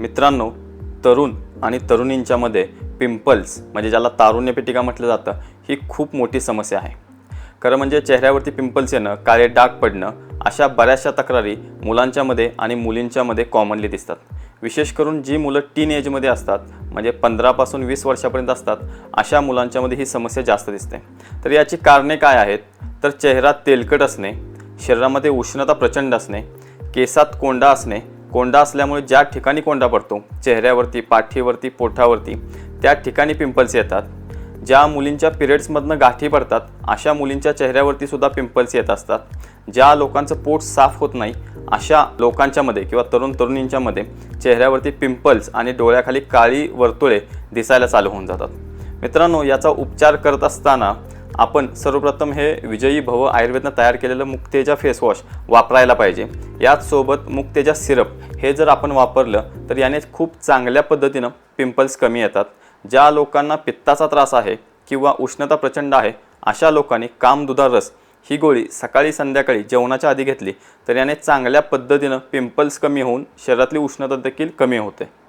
मित्रांनो, तरुण आणि तरुणींच्यामध्ये पिंपल्स म्हणजे ज्याला तारुण्य पेटिका म्हटलं जातं, ही खूप मोठी समस्या आहे. खरं म्हणजे चेहऱ्यावरती पिंपल्स येणं, काळे डाग पडणं अशा बऱ्याचशा तक्रारी मुलांच्यामध्ये आणि मुलींच्यामध्ये कॉमनली दिसतात. विशेष करून जी मुलं टीन एजमध्ये असतात, म्हणजे 15 पासून 20 वर्षापर्यंत असतात, अशा मुलांच्यामध्ये ही समस्या जास्त दिसते. तर याची कारणे काय आहेत? तर चेहरा तेलकट असणे, शरीरामध्ये उष्णता प्रचंड असणे, केसात कोंडा असणे. कोंडा असल्यामुळे ज्या ठिकाणी कोंडा पडतो, चेहऱ्यावरती, पाठीवरती, पोटावरती, त्या ठिकाणी पिंपल्स येतात. ज्या मुलींच्या पिरियड्समधनं गाठी पडतात, अशा मुलींच्या चेहऱ्यावरती सुद्धा पिंपल्स येत असतात. ज्या लोकांचं पोट साफ होत नाही, अशा लोकांच्यामध्ये किंवा तरुण तरुणींच्यामध्ये चेहऱ्यावरती पिंपल्स आणि डोळ्याखाली काळी वर्तुळे दिसायला चालू होऊन जातात. मित्रांनो, याचा उपचार करत असताना आपण सर्वप्रथम हे विजयी भव आयुर्वेदनं तयार केलेलं मुक्तेजा फेसवॉश वापरायला पाहिजे. याचसोबत मुक्तेजा सिरप हे जर आपण वापरलं तर याने खूप चांगल्या पद्धतीनं पिंपल्स कमी येतात. ज्या लोकांना पित्ताचा त्रास आहे किंवा उष्णता प्रचंड आहे, अशा लोकांनी कामदुधार रस ही गोळी सकाळी संध्याकाळी जेवणाच्या आधी घेतली तर याने चांगल्या पद्धतीनं पिंपल्स कमी होऊन शरीरातली उष्णता देखील कमी होते.